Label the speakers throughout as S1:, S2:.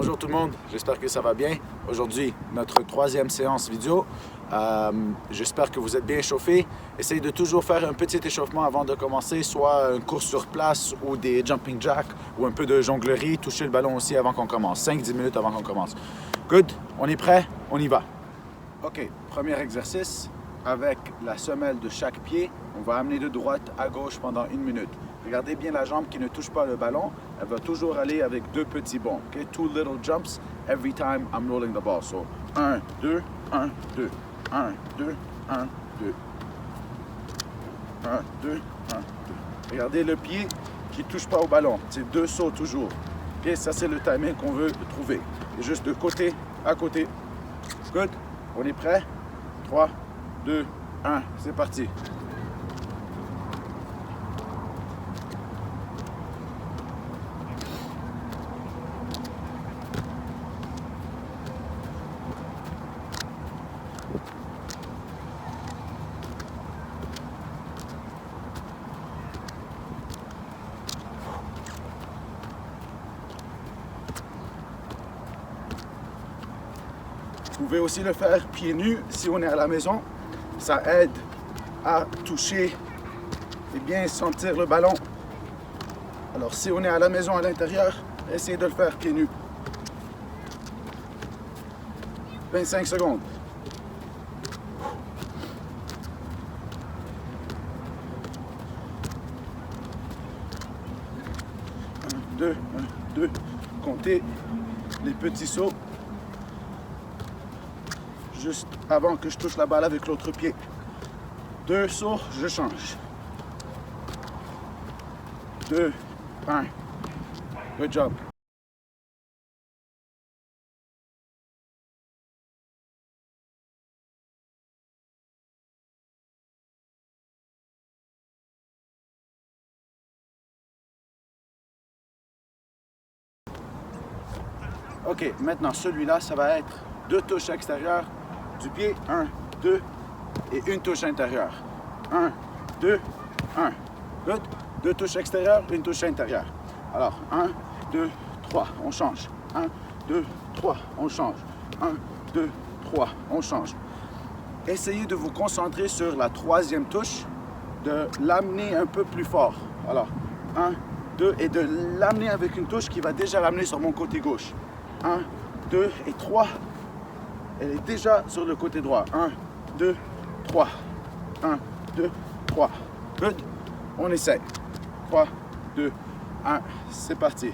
S1: Bonjour tout le monde, j'espère que ça va bien. Aujourd'hui, notre troisième séance vidéo. J'espère que vous êtes bien chauffés. Essayez de toujours faire un petit échauffement avant de commencer, soit une course sur place ou des jumping jacks ou un peu de jonglerie. Touchez le ballon aussi avant qu'on commence, 5-10 minutes avant qu'on commence. Good, on est prêt, on y va. Ok, premier exercice. Avec la semelle de chaque pied, on va amener de droite à gauche pendant 1 minute. Regardez bien la jambe qui ne touche pas le ballon. Elle va toujours aller avec 2 petits bonds. Okay? 2 little jumps every time I'm rolling the ball. So 1, 2, 1, 2, 1, 2, 1, 2. 1, 2, 1, 2. Regardez le pied qui ne touche pas au ballon. C'est 2 sauts toujours. Okay? Ça, c'est le timing qu'on veut trouver. Et juste de côté à côté. Good. On est prêt? 3, 2, 1. C'est parti. Vous pouvez aussi le faire pieds nus si on est à la maison. Ça aide à toucher et bien sentir le ballon. Alors si on est à la maison à l'intérieur, essayez de le faire pieds nus. 25 secondes. 1, 2, 1, 2. Comptez les petits sauts. Juste avant que je touche la balle avec l'autre pied. 2 sauts, je change. 2, 1. Good job. Ok, maintenant celui-là, ça va être 2 touches extérieures du pied. 1, 2 et 1 touche intérieure. 1, 2, 1. Good. 2 touches extérieures, 1 touche intérieure. Alors, 1, 2, 3, on change. 1, 2, 3, on change. 1, 2, 3, on change. Essayez de vous concentrer sur la 3e touche, de l'amener un peu plus fort. Alors, 1, 2, et de l'amener avec une touche qui va déjà l'amener sur mon côté gauche. 1, 2 et 3. Elle est déjà sur le côté droit. 1, 2, 3. 1, 2, 3. Good. On essaie. 3, 2, 1. C'est parti.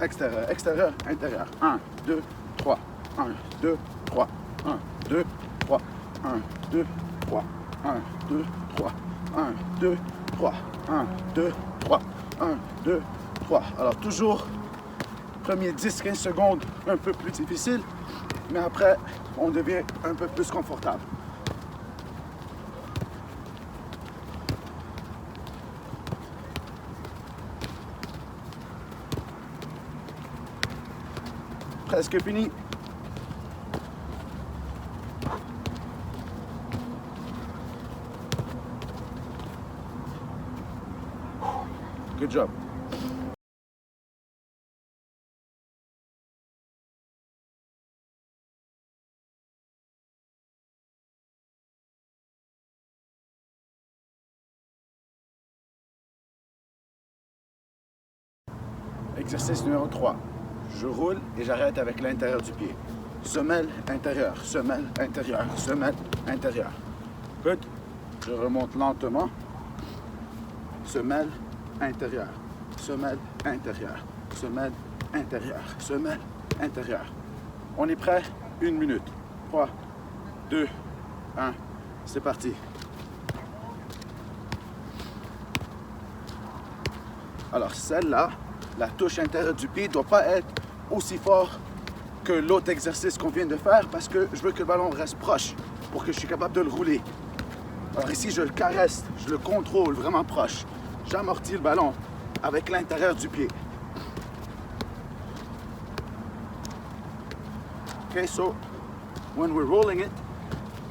S1: Extérieur, extérieur, intérieur. 1, 2, 3. 1, 2, 3. 1, 2, 3. 1, 2, 3. 1, 2, 3. 1, 2, 3. 1, 2, 3. 1, 2, 3. Alors toujours, premier 10-15 secondes, un peu plus difficile, mais après, on devient un peu plus confortable. Presque fini. Good job. Exercice numéro 3. Je roule et j'arrête avec l'intérieur du pied. Semelle intérieure, semelle intérieure, semelle intérieure. Good. Je remonte lentement. Semelle intérieure, semelle intérieure, semelle intérieure, semelle intérieure. On est prêt? 1 minute. 3, 2, 1. C'est parti. Alors celle-là, la touche intérieure du pied ne doit pas être aussi fort que l'autre exercice qu'on vient de faire parce que je veux que le ballon reste proche pour que je suis capable de le rouler. Alors ici, je le caresse, je le contrôle vraiment proche. J'amortis le ballon avec l'intérieur du pied. Okay, so when we're rolling it,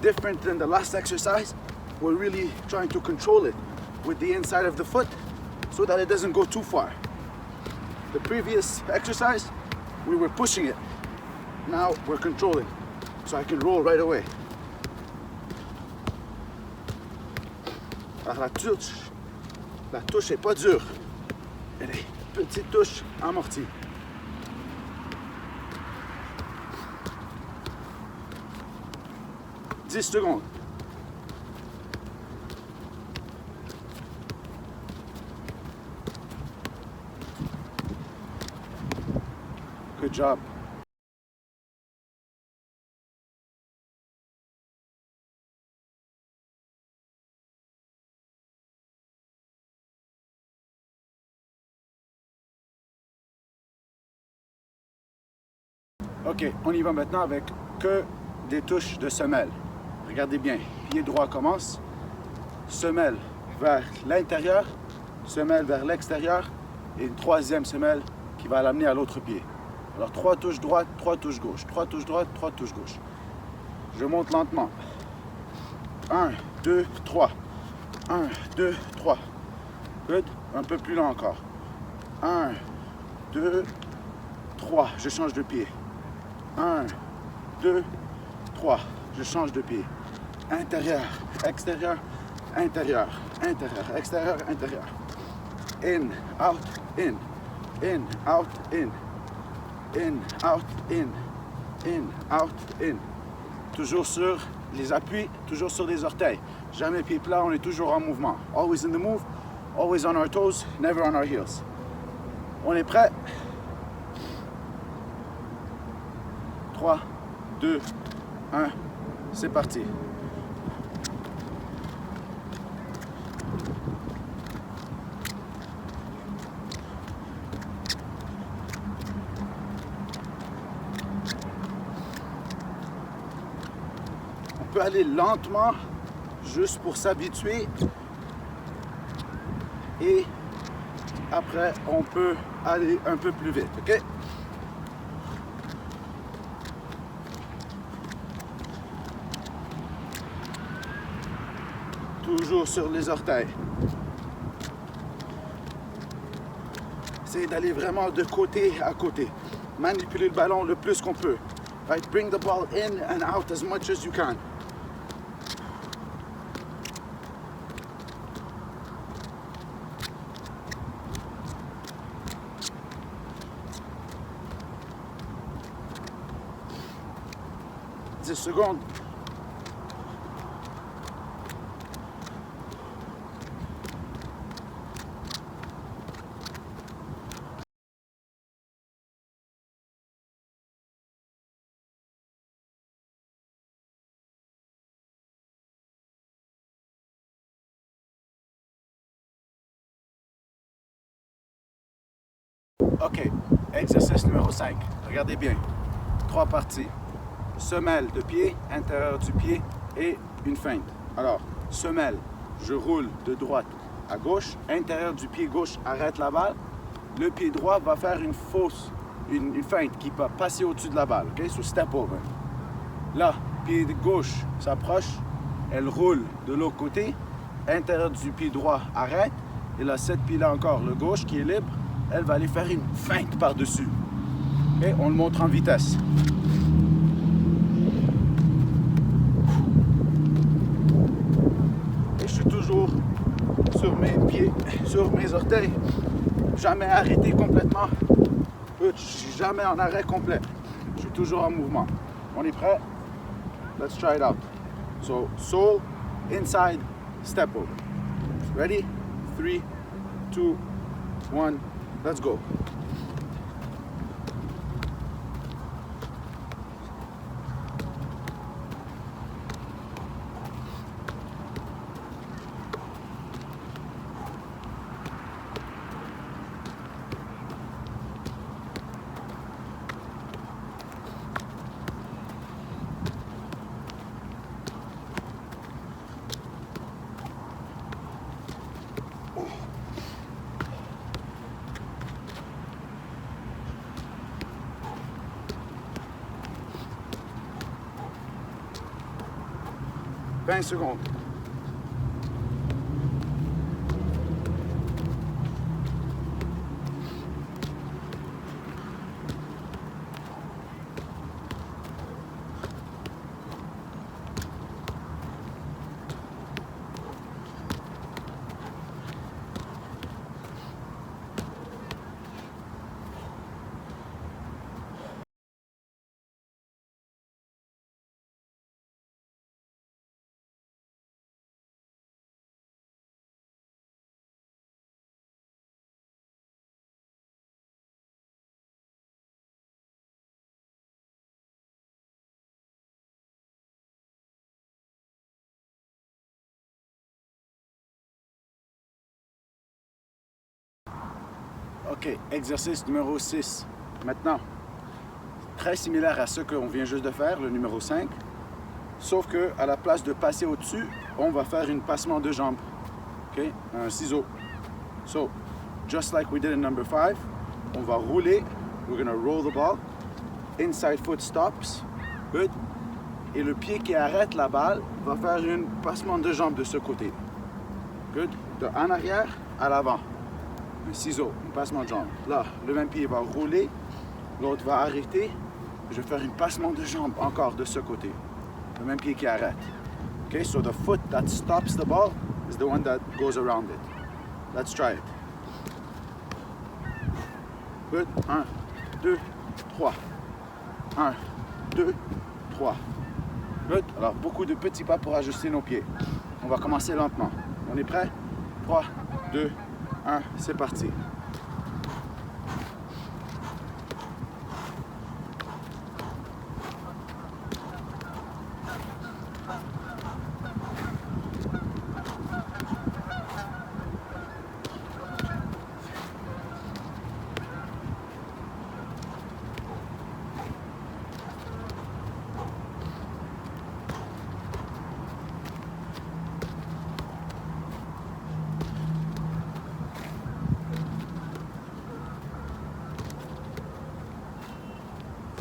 S1: different than the last exercise, we're really trying to control it with the inside of the foot so that it doesn't go too far. The previous exercise, we were pushing it. Now we're controlling, so I can roll right away. Alors la touche est pas dure. Elle est petite touche amortie. « 10 secondes. Good job. OK, on y va maintenant avec que des touches de semelle. Regardez bien, pied droit commence, semelle vers l'intérieur, semelle vers l'extérieur et une troisième semelle qui va l'amener à l'autre pied. Alors 3 touches droite, 3 touches gauche, 3 touches droite, 3 touches gauche. Je monte lentement. 1, 2, 3. 1, 2, 3. Good. Un peu plus lent encore. 1, 2, 3. Je change de pied. 1, 2, 3. Je change de pied. Intérieur, extérieur, intérieur, intérieur, extérieur, intérieur. In, out, in. In, out, in. In, out, in. In, out, in. Toujours sur les appuis, toujours sur les orteils. Jamais pied plat, on est toujours en mouvement. Always in the move, always on our toes, never on our heels. On est prêt? 3, 2, 1, c'est parti. On peut aller lentement, juste pour s'habituer. Et après, on peut aller un peu plus vite, ok? Toujours sur les orteils. Essayez d'aller vraiment de côté à côté. Manipuler le ballon le plus qu'on peut. Right? Bring the ball in and out as much as you can. Secondes. OK, exercice numéro 5. Regardez bien. 3 parties. Semelle de pied, intérieur du pied et une feinte. Alors, semelle, je roule de droite à gauche, intérieur du pied gauche arrête la balle. Le pied droit va faire une feinte qui va passer au-dessus de la balle, ok? So step over. Là, pied gauche s'approche, elle roule de l'autre côté, intérieur du pied droit arrête, et là, cette pied-là encore, le gauche qui est libre, elle va aller faire une feinte par-dessus. Et on le montre en vitesse. Toujours sur mes pieds, sur mes orteils, jamais arrêté complètement, jamais en arrêt complet, je suis toujours en mouvement. On est prêt? Let's try it out. So, sole, inside, step over. Ready? 3, 2, 1, let's go. 20 secondes. OK, exercice numéro 6. Maintenant, très similaire à ce qu'on vient juste de faire, le numéro 5. Sauf que à la place de passer au-dessus, on va faire un passement de jambes. OK, un ciseau. So, just like we did in number 5, on va rouler. We're gonna roll the ball. Inside foot stops. Good. Et le pied qui arrête la balle va faire un passement de jambes de ce côté. Good. De en arrière à l'avant. Un ciseau, un passement de jambes. Là, le même pied va rouler, l'autre va arrêter. Je vais faire un passement de jambes encore de ce côté. Le même pied qui arrête. Okay, so the foot that stops the ball is the one that goes around it. Let's try it. Good. 1, 2, 3. 1, 2, 3. Good. Alors, beaucoup de petits pas pour ajuster nos pieds. On va commencer lentement. On est prêt? 3, 2, 1, c'est parti.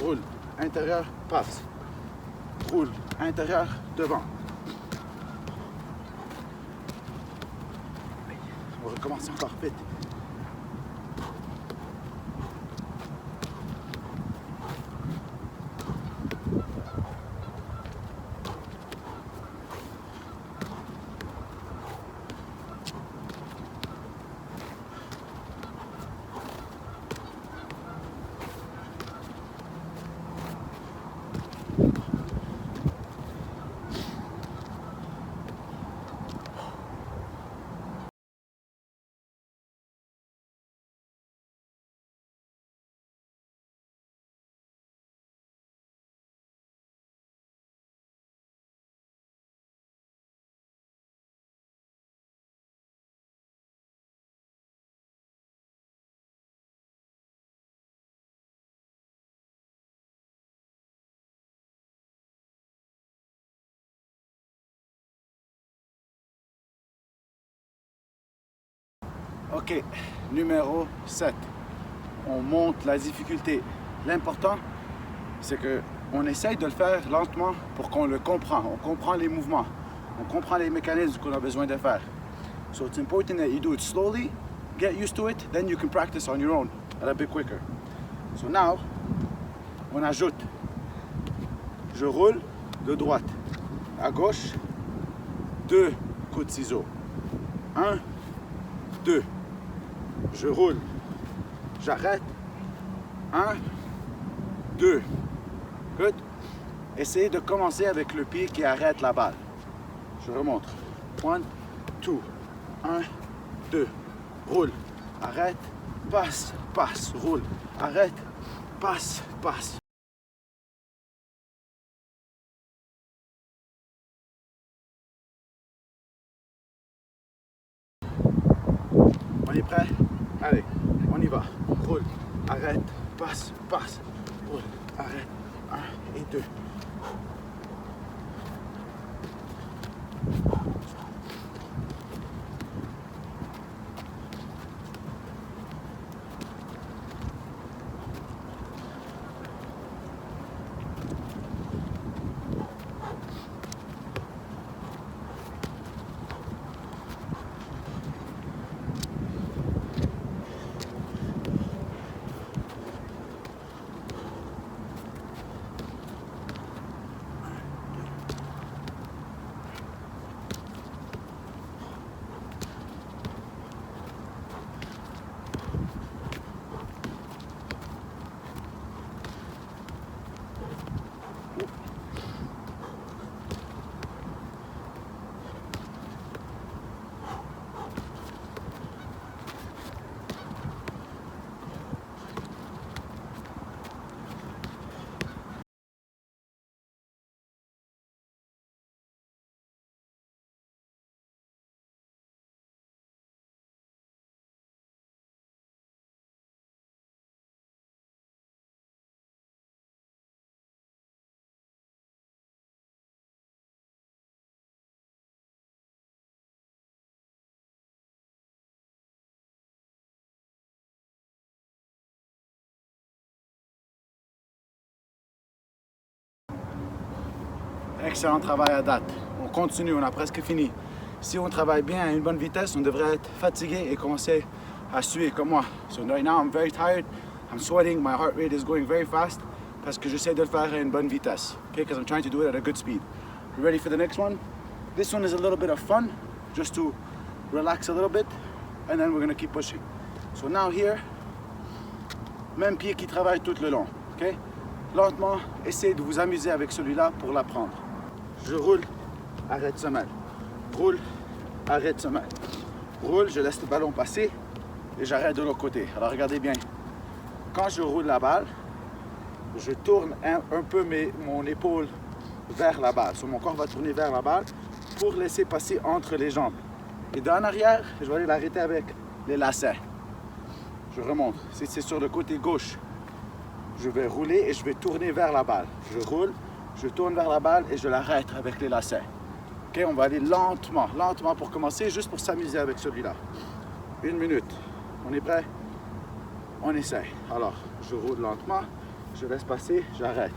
S1: Roule, intérieur, passe. Roule, intérieur, devant. On recommence encore vite. OK, numéro 7. On monte la difficulté. L'important, c'est qu'on essaye de le faire lentement pour qu'on le comprenne. On comprend les mouvements. On comprend les mécanismes qu'on a besoin de faire. So it's important that you do it slowly, get used to it, then you can practice on your own a little bit quicker. So now, on ajoute. Je roule de droite à gauche, 2 coups de ciseaux. 1, 2. Je roule. J'arrête. 1, 2. Good. Essayez de commencer avec le pied qui arrête la balle. Je remonte. 1, 2. 1, 2. Roule. Arrête. Passe. Passe. Roule. Arrête. Passe. Passe. On est prêt? Allez, on y va. Roule, arrête, passe, passe. Roule, arrête. 1 et 2. excellent travail à date. On continue, on a presque fini. Si on travaille bien à une bonne vitesse, on devrait être fatigué et commencer à suer comme moi. So right now I'm very tired, I'm sweating, my heart rate is going very fast parce que j'essaie de le faire à une bonne vitesse. Okay, because I'm trying to do it at a good speed. You ready for the next one? This one is a little bit of fun, just to relax a little bit, and then we're gonna keep pushing. So now here, même pied qui travaille tout le long. Okay? Lentement, essayez de vous amuser avec celui-là pour l'apprendre. Je roule, arrête semelle. Roule, arrête semelle. Roule, je laisse le ballon passer et j'arrête de l'autre côté. Alors regardez bien. Quand je roule la balle, je tourne un peu mon épaule vers la balle. So, mon corps va tourner vers la balle pour laisser passer entre les jambes. Et d'en arrière, je vais aller l'arrêter avec les lacets. Je remonte. Si c'est sur le côté gauche, je vais rouler et je vais tourner vers la balle. Je roule, je tourne vers la balle et je l'arrête avec les lacets. Ok, on va aller lentement, lentement pour commencer, juste pour s'amuser avec celui-là. 1 minute. On est prêt? On essaie. Alors, je roule lentement, je laisse passer, j'arrête.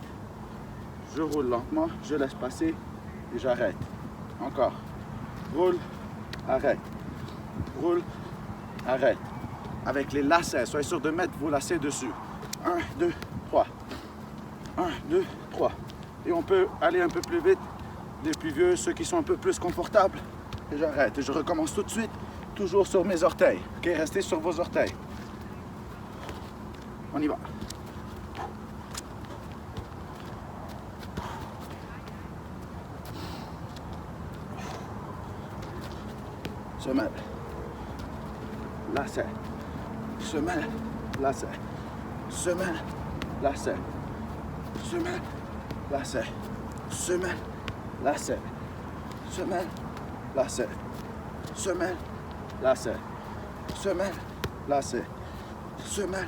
S1: Je roule lentement, je laisse passer et j'arrête. Encore. Roule, arrête. Roule, arrête. Avec les lacets, soyez sûr de mettre vos lacets dessus. 1, 2, 3. 1, 2, 3. Et on peut aller un peu plus vite. Les plus vieux, ceux qui sont un peu plus confortables. Et j'arrête. Et je recommence tout de suite, toujours sur mes orteils. Ok, restez sur vos orteils. On y va. Semelle. Lacet. Semelle. Lacet. Semelle. Lacet. Semelle. Lacet. Semelle. Lacet. Semelle. Lacet. Semelle. Lacet. Semelle. Lacet. Semelle.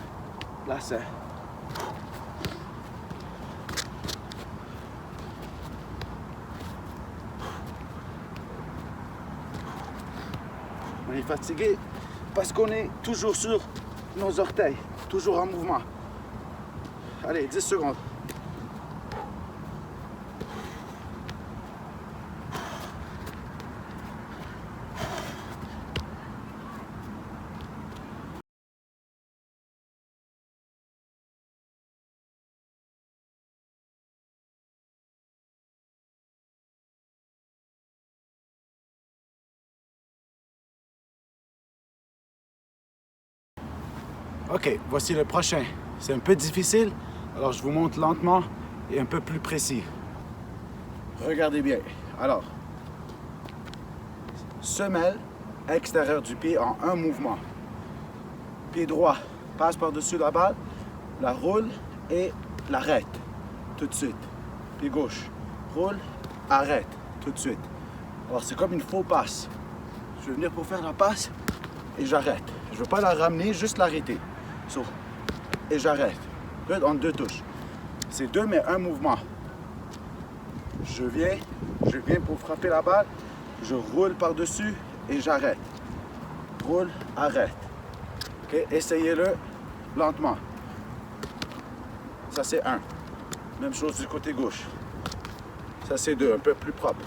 S1: Lacet. On est fatigué parce qu'on est toujours sur nos orteils, toujours en mouvement. Allez, 10 secondes. Ok, voici le prochain. C'est un peu difficile, alors je vous montre lentement et un peu plus précis. Regardez bien. Alors, semelle extérieure du pied en un mouvement. Pied droit passe par-dessus la balle, la roule et l'arrête tout de suite. Pied gauche, roule, arrête tout de suite. Alors c'est comme une faux passe. Je vais venir pour faire la passe et j'arrête. Je ne veux pas la ramener, juste l'arrêter. So, et j'arrête. En 2 touches. C'est 2 mais un mouvement. Je viens pour frapper la balle, je roule par-dessus et j'arrête. Roule, arrête. Ok, essayez-le lentement. Ça c'est 1. Même chose du côté gauche. Ça c'est 2, un peu plus propre.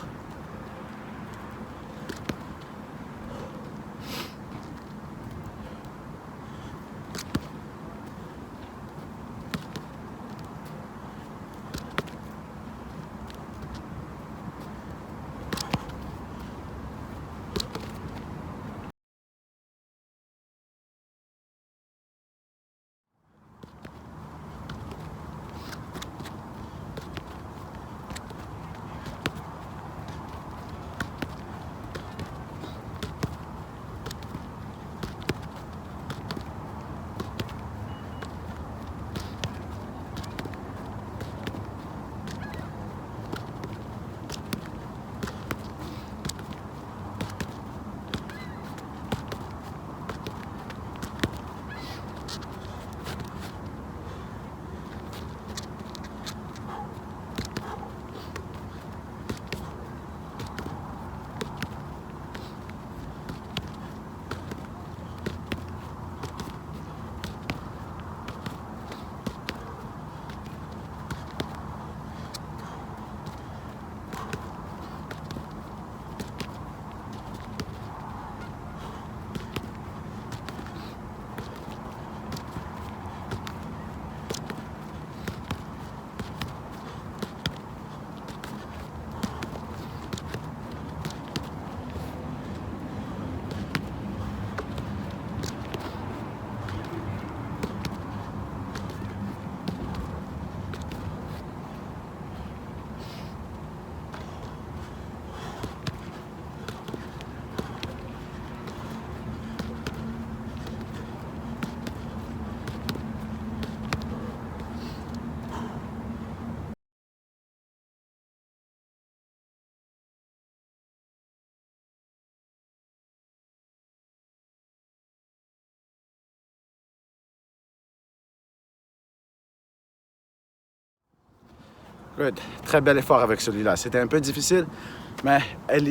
S1: Good. Très bel effort avec celui-là. C'était un peu difficile, mais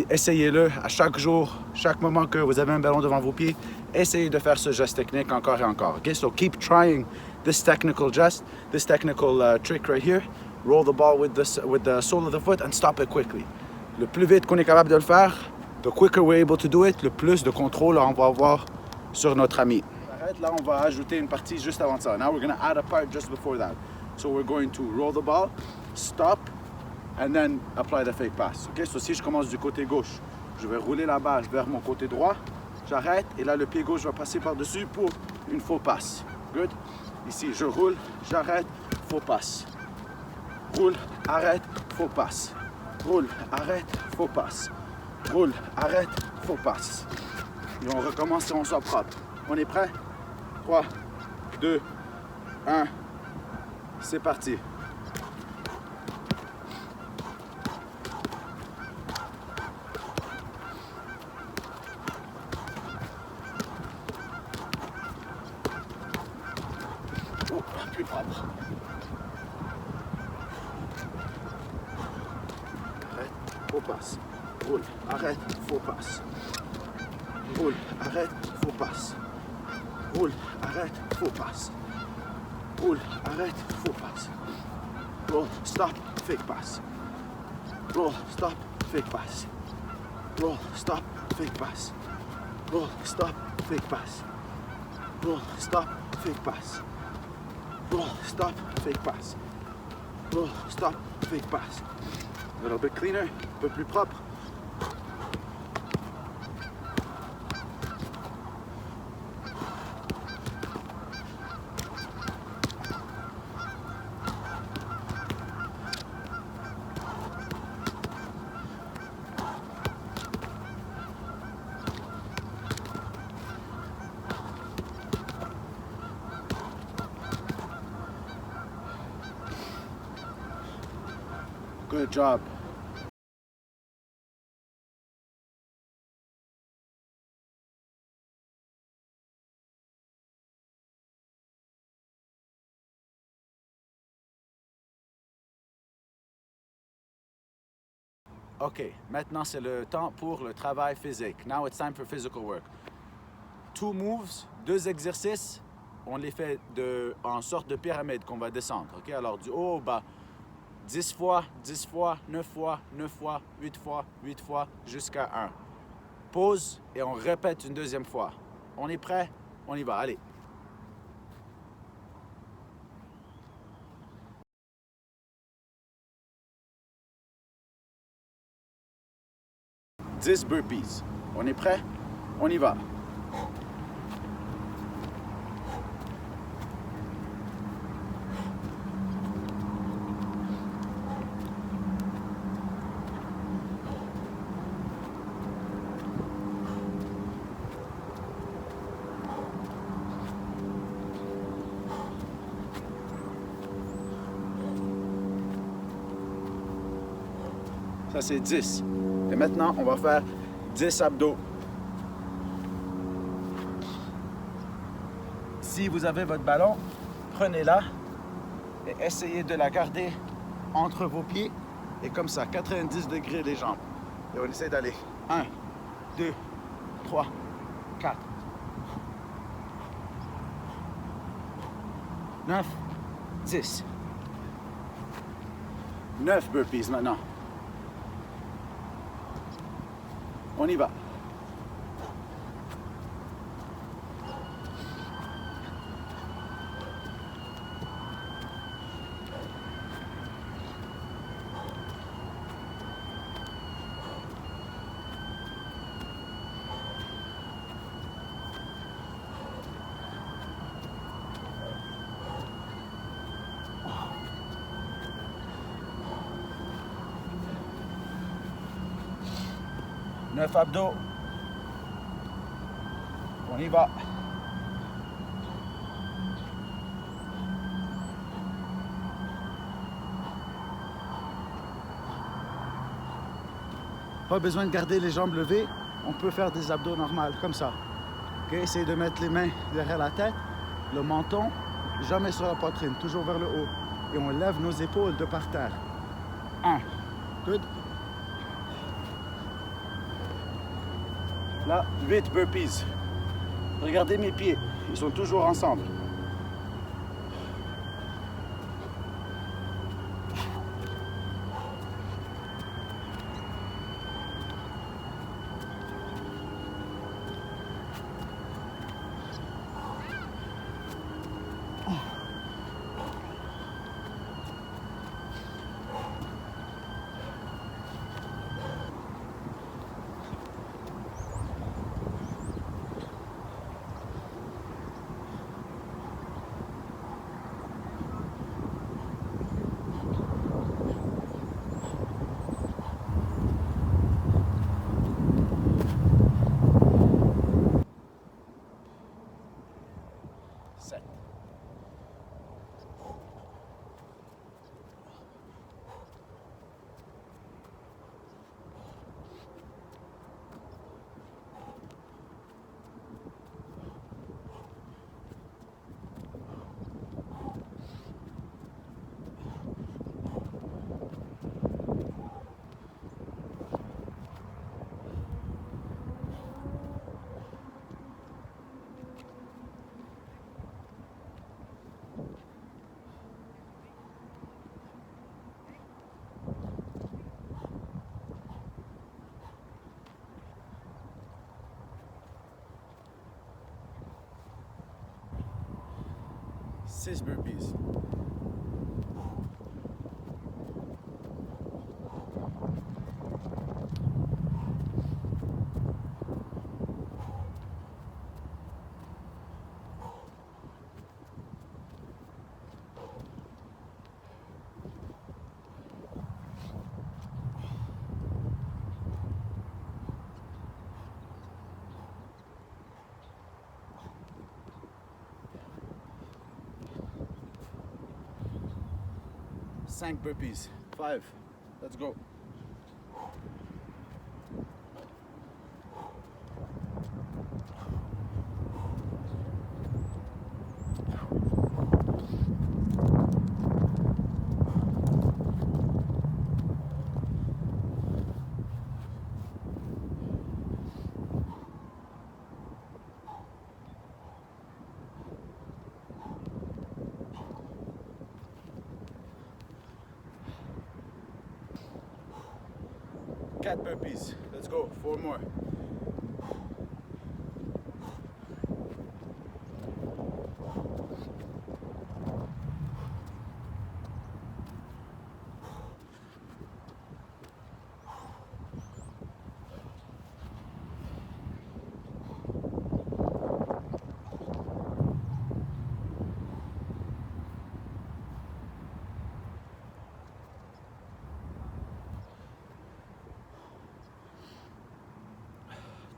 S1: essayez-le à chaque jour, chaque moment que vous avez un ballon devant vos pieds. Essayez de faire ce geste technique encore et encore. Okay? So keep trying this technical gest, this technical trick right here. Roll the ball with the sole of the foot and stop it quickly. Le plus vite qu'on est capable de le faire, the quicker we're able to do it, le plus de contrôle on va avoir sur notre ami. Là, on va ajouter une partie juste avant ça. Now we're going to add a part just before that. So we're going to roll the ball, stop, and then apply the fake pass. Okay? So si je commence du côté gauche, je vais rouler la balle vers mon côté droit, j'arrête, et là le pied gauche va passer par-dessus pour une faux passe. Good? Ici, je roule, j'arrête, faux passe. Roule, arrête, faux passe. Roule, arrête, faux passe. Roule, arrête, faux passe. Et on recommence et on soit propre. On est prêt? 3, 2, 1, c'est parti. Oh, plus propre. Arrête, faux passe. Roule, arrête, faux passe. Roule, arrête, faux passe. Roule, arrête, faux passe. Roule, arrête, faux passe. Roll, stop, fake pass. Roll, stop, fake pass. Roll, stop, fake pass. Roll, stop, fake pass. Roll, stop, fake pass. Roll, stop, fake pass. Roll, stop, fake pass. A little bit cleaner, un peu plus propre. Good job. OK, maintenant c'est le temps pour le travail physique. Now it's time for physical work. 2 moves, 2 exercices, on les fait en sorte de pyramide qu'on va descendre. OK, alors du haut au bas. 10 fois, 10 fois, 9 fois, 9 fois, 8 fois, 8 fois, jusqu'à 1. Pause et on répète une deuxième fois. On est prêt? On y va, allez. 10 burpees. On est prêt? On y va. Ça, c'est 10. Et maintenant, on va faire 10 abdos. Si vous avez votre ballon, prenez-la et essayez de la garder entre vos pieds. Et comme ça, 90 degrés les jambes. Et on essaie d'aller 1, 2, 3, 4, 9, 10. 9 burpees maintenant. On y va. Neuf abdos. On y va. Pas besoin de garder les jambes levées. On peut faire des abdos normales, comme ça. Okay? Essayez de mettre les mains derrière la tête, le menton, jamais sur la poitrine, toujours vers le haut. Et on lève nos épaules de par terre. 1. Good. Là, 8 burpees. Regardez mes pieds, ils sont toujours ensemble. Six burpees. Cinq burpees. 5. Let's go. Quatre burpees. Let's go. 4 more.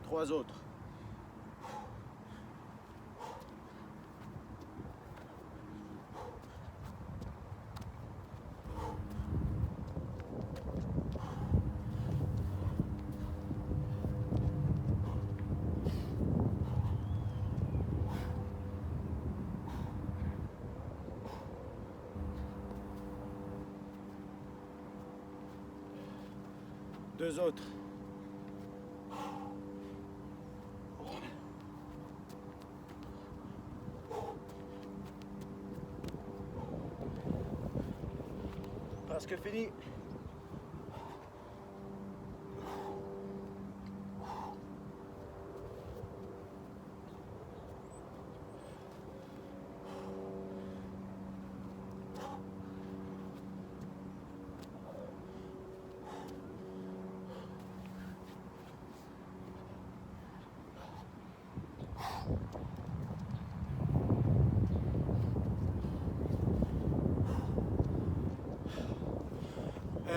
S1: Trois autres. Deux autres. Presque fini.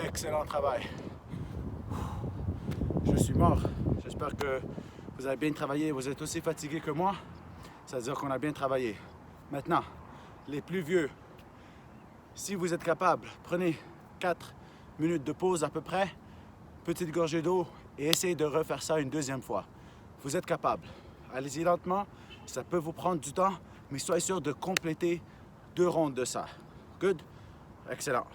S1: Excellent travail. Je suis mort. J'espère que vous avez bien travaillé. Vous êtes aussi fatigué que moi. Ça veut dire qu'on a bien travaillé. Maintenant, les plus vieux, si vous êtes capable, prenez 4 minutes de pause à peu près, petite gorgée d'eau et essayez de refaire ça une deuxième fois. Vous êtes capable. Allez-y lentement. Ça peut vous prendre du temps, mais soyez sûr de compléter 2 rondes de ça. Good? Excellent.